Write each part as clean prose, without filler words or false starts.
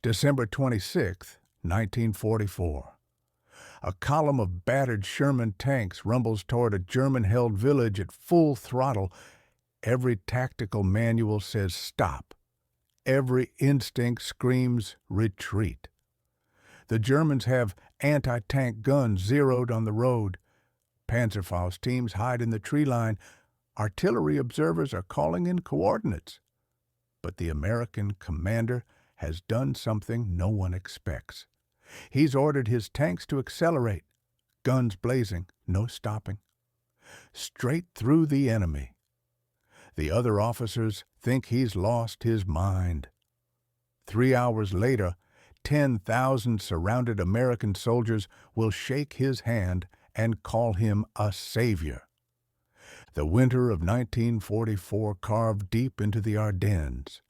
December 26, 1944. A column of battered Sherman tanks rumbles toward a German-held village at full throttle. Every tactical manual says stop. Every instinct screams retreat. The Germans have anti-tank guns zeroed on the road. Panzerfaust teams hide in the tree line. Artillery observers are calling in coordinates. But the American commander has done something no one expects. He's ordered his tanks to accelerate, guns blazing, no stopping. Straight through the enemy. The other officers think he's lost his mind. 3 hours later, 10,000 surrounded American soldiers will shake his hand and call him a savior. The winter of 1944 carved deep into the Ardennes.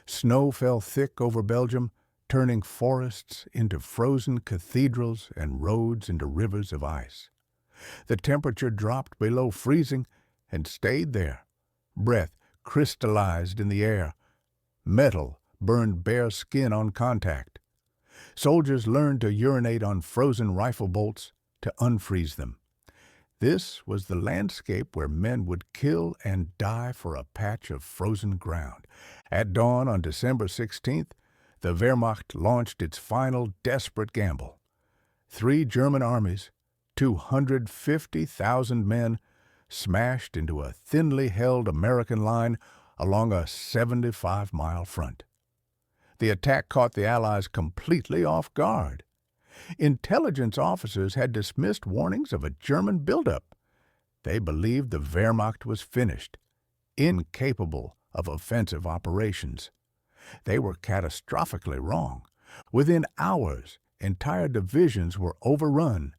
Snow fell thick over Belgium, turning forests into frozen cathedrals and roads into rivers of ice. The temperature dropped below freezing and stayed there. Breath crystallized in the air. Metal burned bare skin on contact. Soldiers learned to urinate on frozen rifle bolts to unfreeze them. This was the landscape where men would kill and die for a patch of frozen ground. At dawn on December 16th, the Wehrmacht launched its final desperate gamble. 3 German armies, 250,000 men, smashed into a thinly held American line along a 75-mile front. The attack caught the Allies completely off guard. Intelligence officers had dismissed warnings of a German buildup. They believed the Wehrmacht was finished, incapable of offensive operations. They were catastrophically wrong. Within hours, entire divisions were overrun.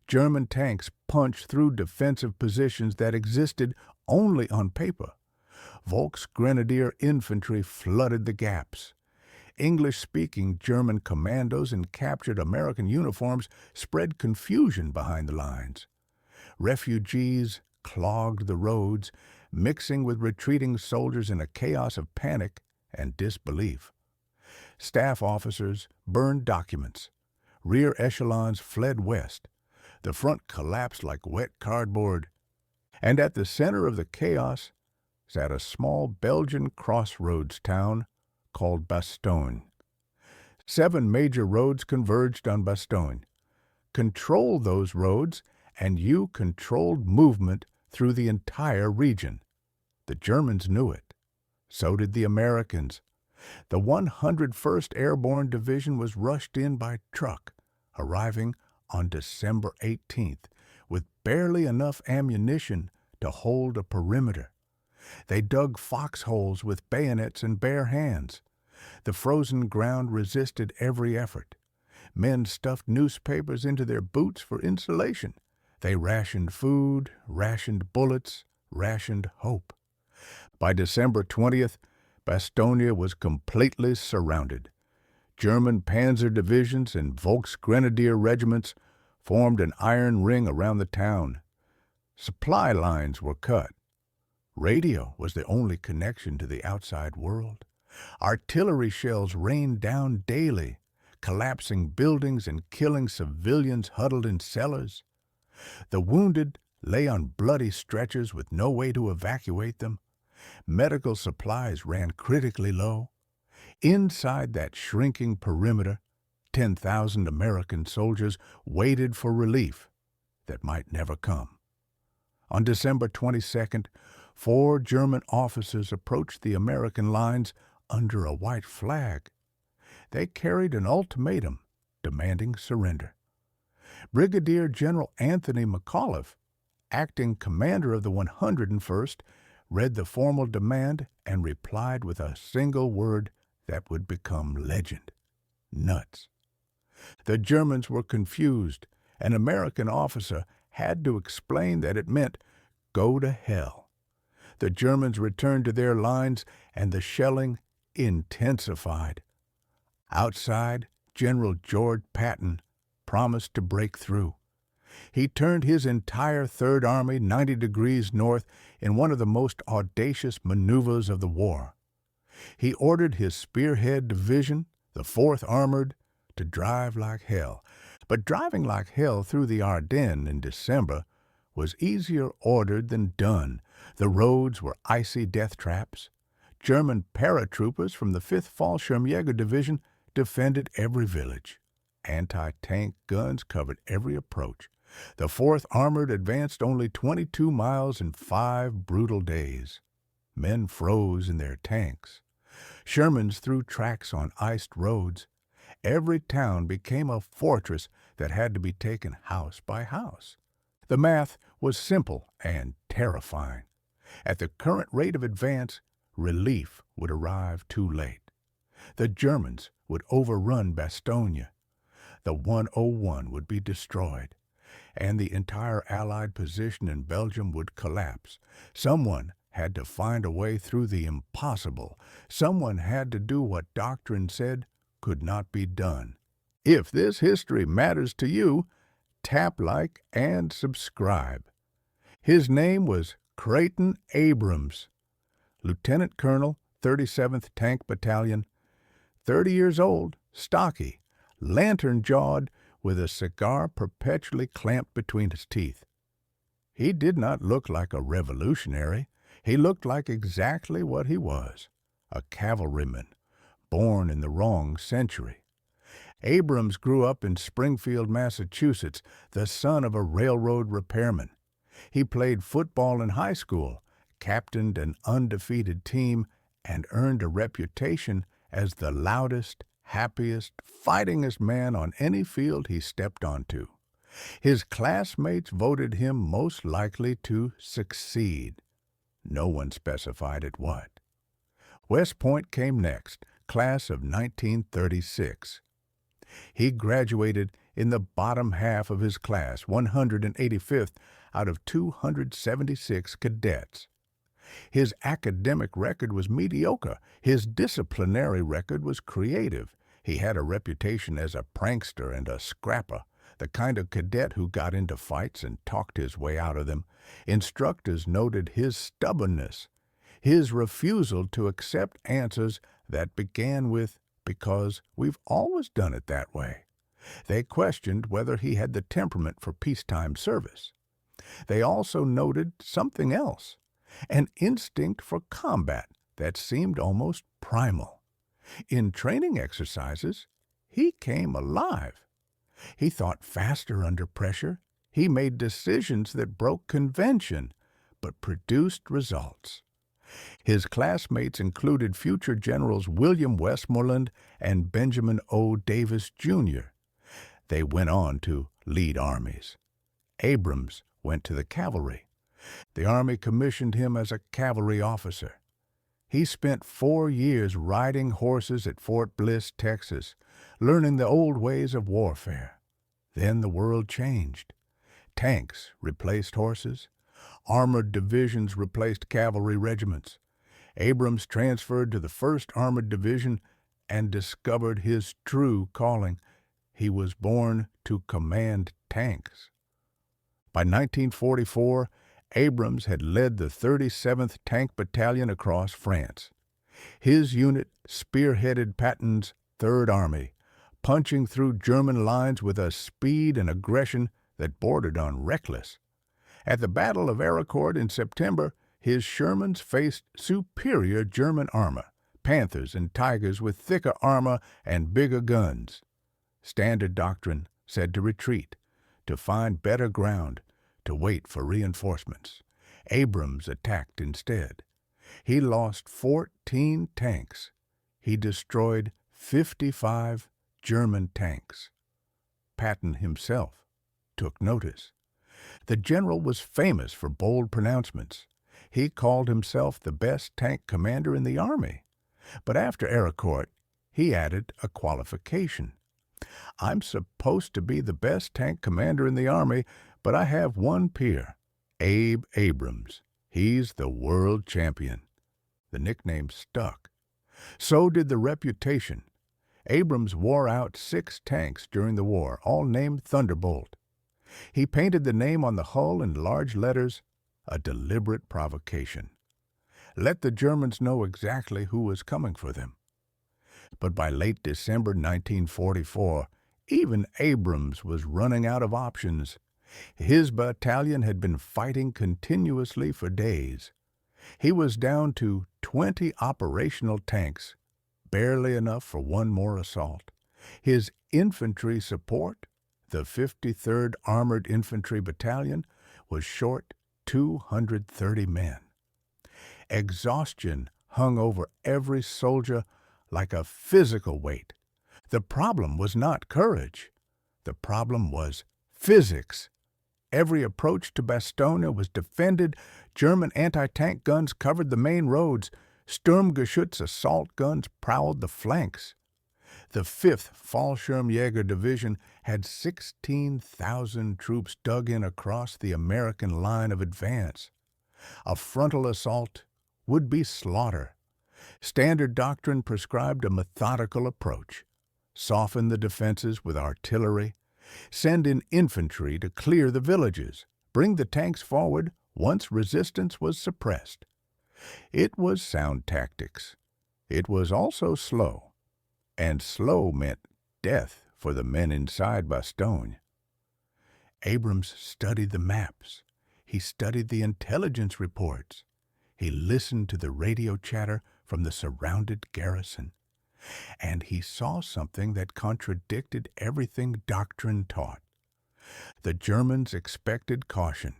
German tanks punched through defensive positions that existed only on paper. Volksgrenadier infantry flooded the gaps. English-speaking German commandos in captured American uniforms spread confusion behind the lines. Refugees clogged the roads, mixing with retreating soldiers in a chaos of panic and disbelief. Staff officers burned documents. Rear echelons fled west. The front collapsed like wet cardboard. And at the center of the chaos sat a small Belgian crossroads town called Bastogne. 7 major roads converged on Bastogne. Control those roads, and you controlled movement through the entire region. The Germans knew it. So did the Americans. The 101st Airborne Division was rushed in by truck, arriving on December 18th, with barely enough ammunition to hold a perimeter. They dug foxholes with bayonets and bare hands. The frozen ground resisted every effort. Men stuffed newspapers into their boots for insulation. They rationed food, rationed bullets, rationed hope. By December 20th, Bastogne was completely surrounded. German panzer divisions and Volksgrenadier regiments formed an iron ring around the town. Supply lines were cut. Radio was the only connection to the outside world. Artillery shells rained down daily, collapsing buildings and killing civilians huddled in cellars. The wounded lay on bloody stretchers with no way to evacuate them. Medical supplies ran critically low. Inside that shrinking perimeter, 10,000 American soldiers waited for relief that might never come. On December 22nd, 4 German officers approached the American lines under a white flag. They carried an ultimatum demanding surrender. Brigadier General Anthony McAuliffe, acting commander of the 101st, read the formal demand and replied with a single word that would become legend: nuts. The Germans were confused. An American officer had to explain that it meant go to hell. The Germans returned to their lines, and the shelling intensified. Outside, General George Patton promised to break through. He turned his entire Third Army 90 degrees north in one of the most audacious maneuvers of the war. He ordered his Spearhead Division, the 4th Armored to drive like hell. But driving like hell through the Ardennes in December was easier ordered than done. The roads were icy death traps. German paratroopers from the 5th Fallschirmjäger Division defended every village. Anti-tank guns covered every approach. The 4th Armored advanced only 22 miles in 5 brutal days. Men froze in their tanks. Shermans threw tracks on iced roads. Every town became a fortress that had to be taken house by house. The math was simple and terrifying. At the current rate of advance, relief would arrive too late. The Germans would overrun Bastogne. The 101 would be destroyed, and the entire Allied position in Belgium would collapse. Someone had to find a way through the impossible. Someone had to do what doctrine said could not be done. If this history matters to you, tap like and subscribe. His name was Creighton Abrams, Lieutenant Colonel, 37th Tank Battalion, 30 years old, stocky, lantern-jawed, with a cigar perpetually clamped between his teeth. He did not look like a revolutionary. He looked like exactly what he was, a cavalryman, born in the wrong century. Abrams grew up in Springfield, Massachusetts, the son of a railroad repairman. He played football in high school, captained an undefeated team, and earned a reputation as the loudest, happiest, fightingest man on any field he stepped onto. His classmates voted him most likely to succeed. No one specified at what. West Point came next, class of 1936. He graduated in the bottom half of his class, 185th out of 276 cadets. His academic record was mediocre. His disciplinary record was creative. He had a reputation as a prankster and a scrapper, the kind of cadet who got into fights and talked his way out of them. Instructors noted his stubbornness, his refusal to accept answers that began with, "Because we've always done it that way." They questioned whether he had the temperament for peacetime service. They also noted something else, an instinct for combat that seemed almost primal. In training exercises, he came alive. He thought faster under pressure. He made decisions that broke convention, but produced results. His classmates included future Generals William Westmoreland and Benjamin O. Davis, Jr. They went on to lead armies. Abrams went to the cavalry. The Army commissioned him as a cavalry officer. He spent 4 years riding horses at Fort Bliss, Texas, learning the old ways of warfare. Then the world changed. Tanks replaced horses. Armored divisions replaced cavalry regiments. Abrams transferred to the 1st Armored Division and discovered his true calling. He was born to command tanks. By 1944, Abrams had led the 37th Tank Battalion across France. His unit spearheaded Patton's Third Army, punching through German lines with a speed and aggression that bordered on reckless. At the Battle of Encirclement in September, his Shermans faced superior German armor, Panthers and Tigers with thicker armor and bigger guns. Standard doctrine said to retreat, to find better ground, to wait for reinforcements. Abrams attacked instead. He lost 14 tanks. He destroyed 55 German tanks. Patton himself took notice. The general was famous for bold pronouncements. He called himself the best tank commander in the Army. But after Encirclement, he added a qualification. "I'm supposed to be the best tank commander in the Army, but I have one peer, Abe Abrams. He's the world champion." The nickname stuck. So did the reputation. Abrams wore out 6 tanks during the war, all named Thunderbolt. He painted the name on the hull in large letters, a deliberate provocation. Let the Germans know exactly who was coming for them. But by late December 1944, even Abrams was running out of options. His battalion had been fighting continuously for days. He was down to 20 operational tanks, barely enough for one more assault. His infantry support, the 53rd Armored Infantry Battalion, was short 230 men. Exhaustion hung over every soldier like a physical weight. The problem was not courage. The problem was physics. Every approach to Bastogne was defended. German anti-tank guns covered the main roads. Sturmgeschütz assault guns prowled the flanks. The 5th Fallschirmjäger Division had 16,000 troops dug in across the American line of advance. A frontal assault would be slaughter. Standard doctrine prescribed a methodical approach. Soften the defenses with artillery. Send in infantry to clear the villages. Bring the tanks forward once resistance was suppressed. It was sound tactics. It was also slow. And slow meant death for the men inside Bastogne. Abrams studied the maps. He studied the intelligence reports. He listened to the radio chatter from the surrounded garrison. And he saw something that contradicted everything doctrine taught. The Germans expected caution.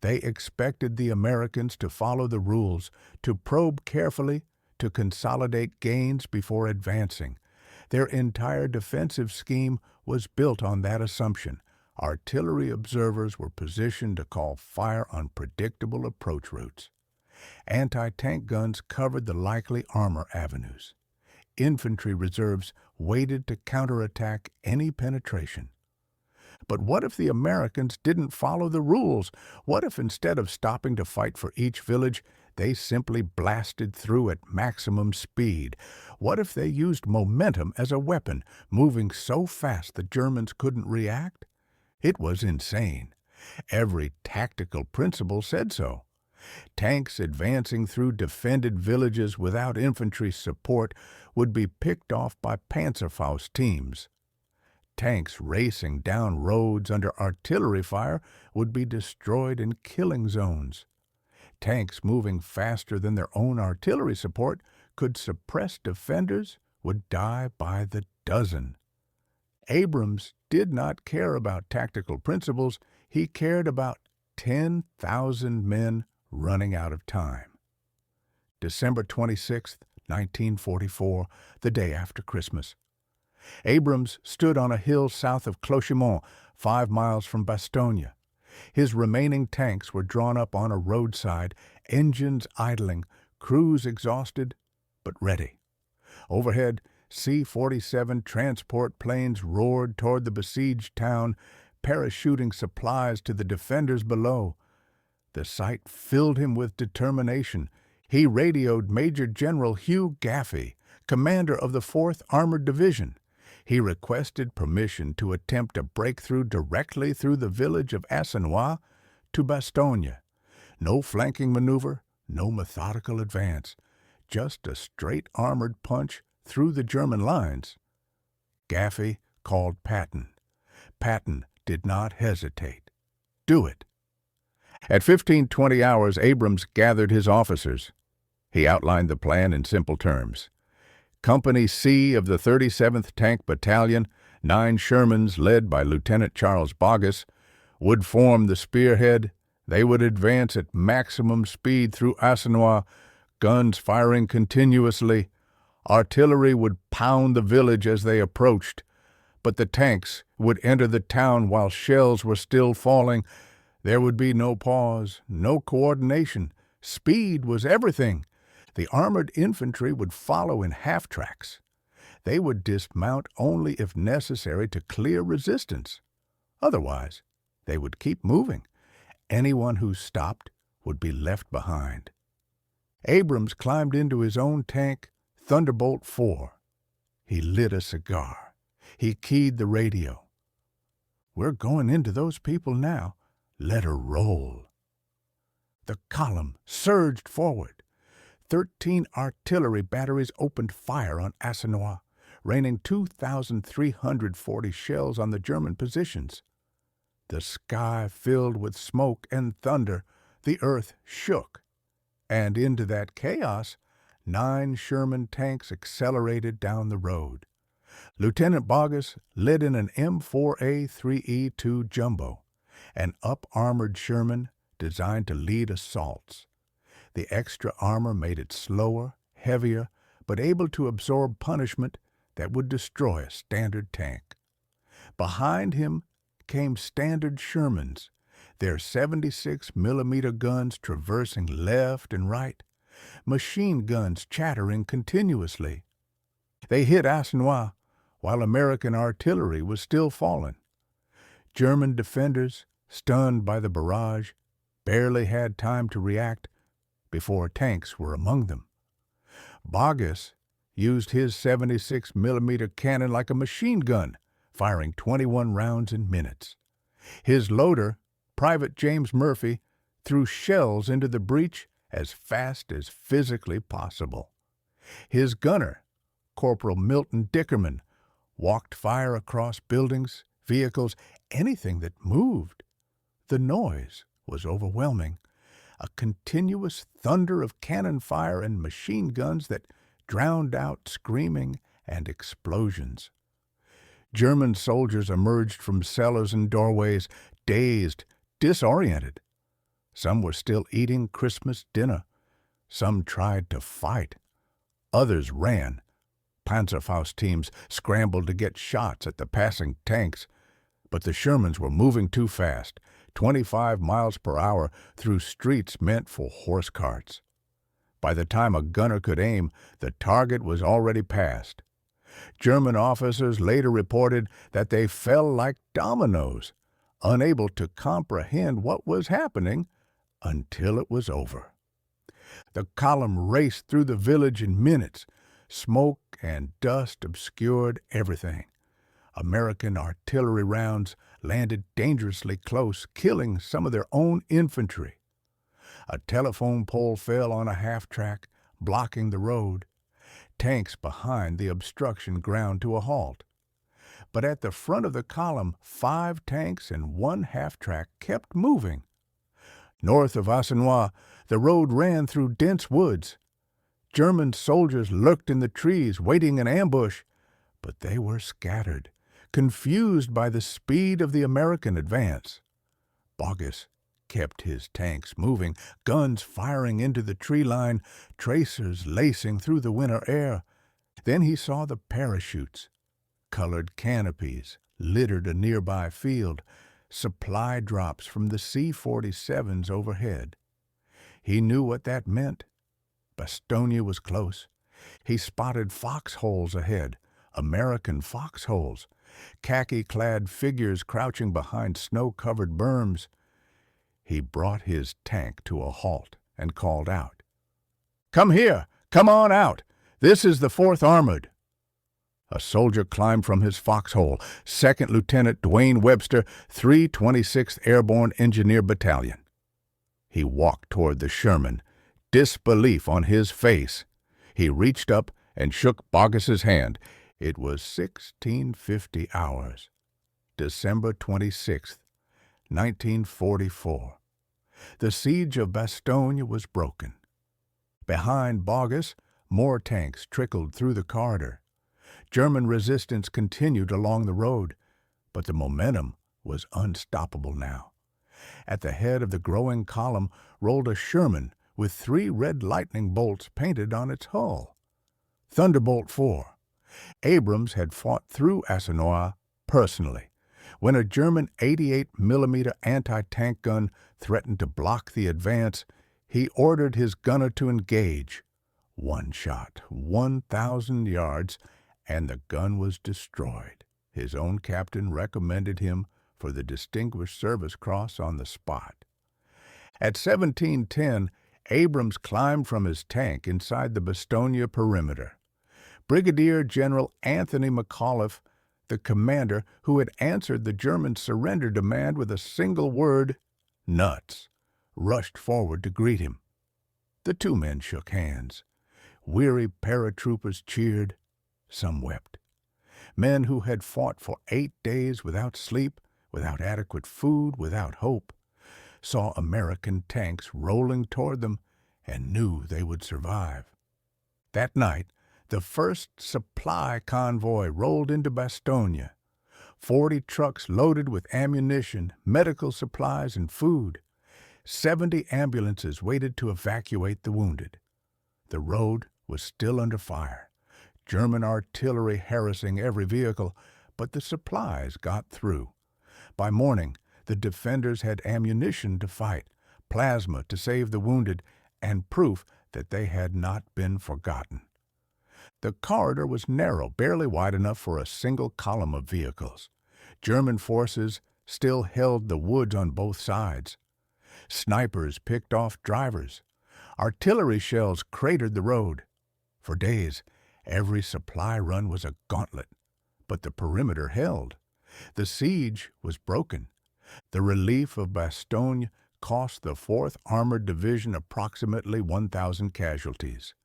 They expected the Americans to follow the rules, to probe carefully, to consolidate gains before advancing. Their entire defensive scheme was built on that assumption. Artillery observers were positioned to call fire on predictable approach routes. Anti-tank guns covered the likely armor avenues. Infantry reserves waited to counterattack any penetration. But what if the Americans didn't follow the rules? What if instead of stopping to fight for each village, they simply blasted through at maximum speed? What if they used momentum as a weapon, moving so fast the Germans couldn't react? It was insane. Every tactical principle said so. Tanks advancing through defended villages without infantry support would be picked off by Panzerfaust teams. Tanks racing down roads under artillery fire would be destroyed in killing zones. Tanks moving faster than their own artillery support could suppress defenders, would die by the dozen. Abrams did not care about tactical principles. He cared about 10,000 men running out of time. December 26, 1944, the day after Christmas. Abrams stood on a hill south of Clochemont, 5 miles from Bastogne. His remaining tanks were drawn up on a roadside, engines idling, crews exhausted, but ready. Overhead, C-47 transport planes roared toward the besieged town, parachuting supplies to the defenders below. The sight filled him with determination. He radioed Major General Hugh Gaffey, commander of the 4th Armored Division. He requested permission to attempt a breakthrough directly through the village of Assenois to Bastogne. No flanking maneuver, no methodical advance, just a straight armored punch through the German lines. Gaffey called Patton. Patton did not hesitate. Do it. At 15:20 hours, Abrams gathered his officers. He outlined the plan in simple terms. Company C of the 37th Tank Battalion, 9 Shermans led by Lieutenant Charles Boggess, would form the spearhead. They would advance at maximum speed through Assenois, guns firing continuously. Artillery would pound the village as they approached, but the tanks would enter the town while shells were still falling. There would be no pause, no coordination. Speed was everything. The armored infantry would follow in half-tracks. They would dismount only if necessary to clear resistance. Otherwise, they would keep moving. Anyone who stopped would be left behind. Abrams climbed into his own tank, Thunderbolt 4. He lit a cigar. He keyed the radio. "We're going into those people now. Let her roll." The column surged forward. 13 artillery batteries opened fire on Assenois. raining 2,340 shells on the German positions. The sky filled with smoke and thunder, the earth shook, and into that chaos, 9 Sherman tanks accelerated down the road. Lieutenant Boggess led in an M4A3E2 Jumbo, an up-armored Sherman designed to lead assaults. The extra armor made it slower, heavier, but able to absorb punishment that would destroy a standard tank. Behind him came standard Shermans, their 76-millimeter guns traversing left and right, machine guns chattering continuously. They hit Assenois while American artillery was still falling. German defenders, stunned by the barrage, barely had time to react before tanks were among them. Boggess used his 76-millimeter cannon like a machine gun, firing 21 rounds in minutes. His loader, Private James Murphy, threw shells into the breach as fast as physically possible. His gunner, Corporal Milton Dickerman, walked fire across buildings, vehicles, anything that moved. The noise was overwhelming, a continuous thunder of cannon fire and machine guns that drowned out screaming and explosions. German soldiers emerged from cellars and doorways, dazed, disoriented. Some were still eating Christmas dinner. Some tried to fight. Others ran. Panzerfaust teams scrambled to get shots at the passing tanks, but the Shermans were moving too fast, 25 miles per hour through streets meant for horse carts. By the time a gunner could aim, the target was already passed. German officers later reported that they fell like dominoes, unable to comprehend what was happening until it was over. The column raced through the village in minutes. Smoke and dust obscured everything. American artillery rounds landed dangerously close, killing some of their own infantry. A telephone pole fell on a half-track, blocking the road. Tanks behind the obstruction ground to a halt. But at the front of the column, 5 tanks and 1 half-track kept moving. North of Assenois, the road ran through dense woods. German soldiers lurked in the trees, waiting in ambush, but they were scattered, confused by the speed of the American advance. Boggess kept his tanks moving, guns firing into the tree line, tracers lacing through the winter air. Then he saw the parachutes. Colored canopies littered a nearby field, supply drops from the C-47s overhead. He knew what that meant. Bastogne was close. He spotted foxholes ahead, American foxholes, khaki-clad figures crouching behind snow-covered berms. He brought his tank to a halt and called out, "Come here! Come on out! This is the 4th Armored." A soldier climbed from his foxhole, 2nd Lieutenant Dwayne Webster, 326th Airborne Engineer Battalion. He walked toward the Sherman, disbelief on his face. He reached up and shook Boggess's hand. It was 1650 hours. December 26th, 1944. The siege of Bastogne was broken. Behind Boggess, more tanks trickled through the corridor. German resistance continued along the road, but the momentum was unstoppable now. At the head of the growing column rolled a Sherman with 3 red lightning bolts painted on its hull. Thunderbolt 4. Abrams had fought through Assenois personally. When a German 88-millimeter anti-tank gun threatened to block the advance, he ordered his gunner to engage. 1 shot, 1,000 yards, and the gun was destroyed. His own captain recommended him for the Distinguished Service Cross on the spot. At 17:10, Abrams climbed from his tank inside the Bastogne perimeter. Brigadier General Anthony McAuliffe, the commander who had answered the German surrender demand with a single word, "Nuts," rushed forward to greet him. The 2 men shook hands. Weary paratroopers cheered. Some wept. Men who had fought for 8 days without sleep, without adequate food, without hope, saw American tanks rolling toward them and knew they would survive. That night, the first supply convoy rolled into Bastogne. 40 trucks loaded with ammunition, medical supplies, and food. 70 ambulances waited to evacuate the wounded. The road was still under fire, German artillery harassing every vehicle, but the supplies got through. By morning, the defenders had ammunition to fight, plasma to save the wounded, and proof that they had not been forgotten. The corridor was narrow, barely wide enough for a single column of vehicles. German forces still held the woods on both sides. Snipers picked off drivers. Artillery shells cratered the road. For days, every supply run was a gauntlet, but the perimeter held. The siege was broken. The relief of Bastogne cost the 4th Armored Division approximately 1,000 casualties.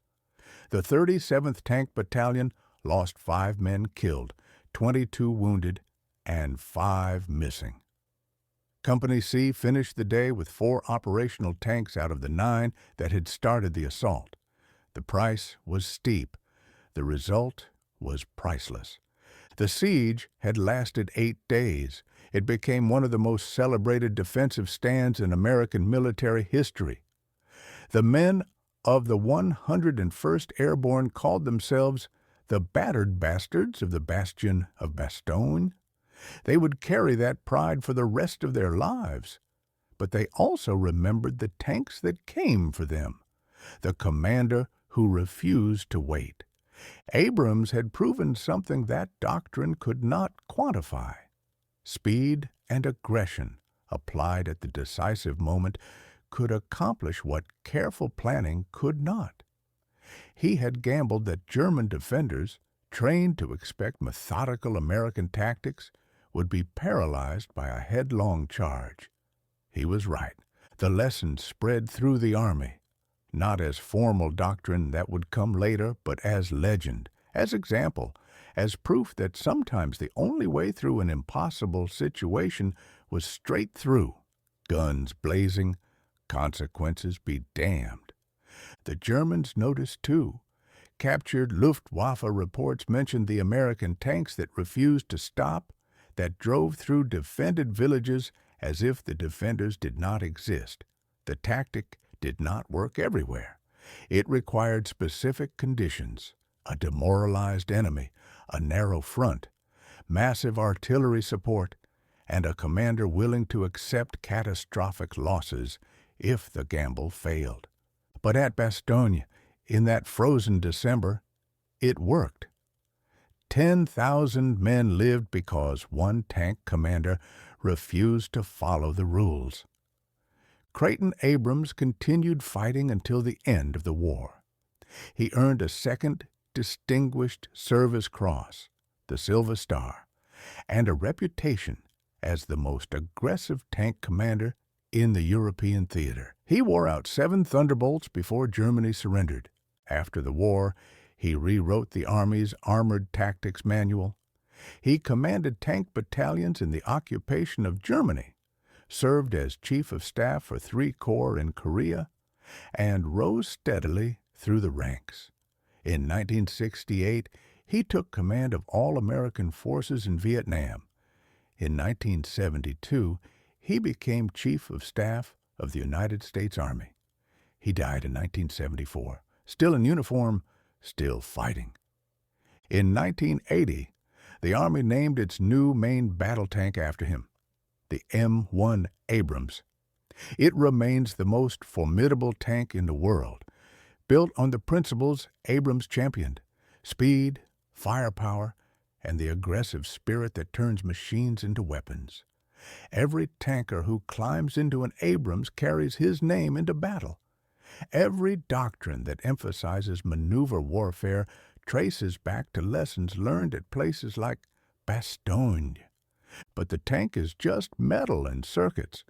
The 37th Tank Battalion lost 5 men killed, 22 wounded, and 5 missing. Company C finished the day with 4 operational tanks out of the 9 that had started the assault. The price was steep. The result was priceless. The siege had lasted 8 days. It became one of the most celebrated defensive stands in American military history. The men of the 101st Airborne called themselves the battered bastards of the bastion of Bastogne. They would carry that pride for the rest of their lives. But they also remembered the tanks that came for them, the commander who refused to wait. Abrams had proven something that doctrine could not quantify. Speed and aggression, applied at the decisive moment, could accomplish what careful planning could not. He had gambled that German defenders, trained to expect methodical American tactics, would be paralyzed by a headlong charge. He was right. The lesson spread through the army, not as formal doctrine that would come later, but as legend, as example, as proof that sometimes the only way through an impossible situation was straight through, guns blazing, consequences be damned. The Germans noticed, too. Captured Luftwaffe reports mentioned the American tanks that refused to stop, that drove through defended villages as if the defenders did not exist. The tactic did not work everywhere. It required specific conditions: a demoralized enemy, a narrow front, massive artillery support, and a commander willing to accept catastrophic losses if the gamble failed. But at Bastogne, in that frozen December, it worked. 10,000 men lived because one tank commander refused to follow the rules. Creighton Abrams continued fighting until the end of the war. He earned a 2nd Distinguished Service Cross, the Silver Star, and a reputation as the most aggressive tank commander in the European theater. He wore out 7 Thunderbolts before Germany surrendered. After the war, he rewrote the Army's Armored Tactics Manual. He commanded tank battalions in the occupation of Germany, served as Chief of Staff for 3 Corps in Korea, and rose steadily through the ranks. In 1968, he took command of all American forces in Vietnam. In 1972, he became Chief of Staff of the United States Army. He died in 1974, still in uniform, still fighting. In 1980, the Army named its new main battle tank after him, the M1 Abrams. It remains the most formidable tank in the world, built on the principles Abrams championed: speed, firepower, and the aggressive spirit that turns machines into weapons. Every tanker who climbs into an Abrams carries his name into battle. Every doctrine that emphasizes maneuver warfare traces back to lessons learned at places like Bastogne. But the tank is just metal and circuits.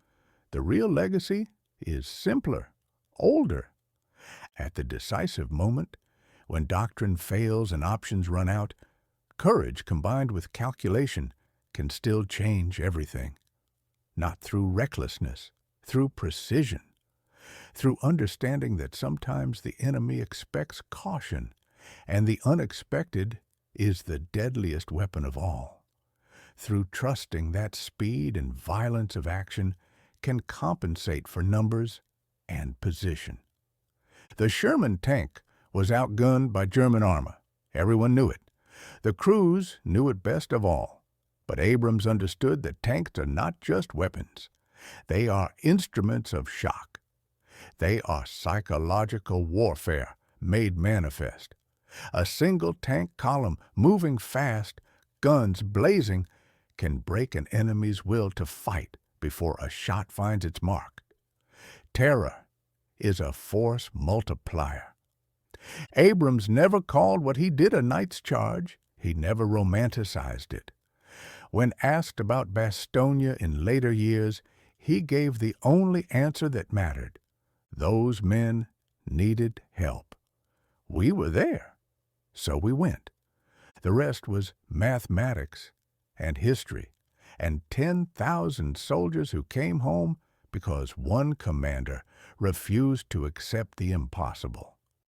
The real legacy is simpler, older. At the decisive moment, when doctrine fails and options run out, Courage combined with calculation can still change everything. Not through recklessness, through precision, through understanding that sometimes the enemy expects caution, and the unexpected is the deadliest weapon of all. Through trusting that speed and violence of action can compensate for numbers and position. The Sherman tank was outgunned by German armor. Everyone knew it. The crews knew it best of all. But Abrams understood that tanks are not just weapons. They are instruments of shock. They are psychological warfare made manifest. A single tank column moving fast, guns blazing, can break an enemy's will to fight before a shot finds its mark. Terror is a force multiplier. Abrams never called what he did a knight's charge. He never romanticized it. When asked about Bastogne in later years, he gave the only answer that mattered. Those men needed help. We were there, so we went. The rest was mathematics and history, and 10,000 soldiers who came home because one commander refused to accept the impossible.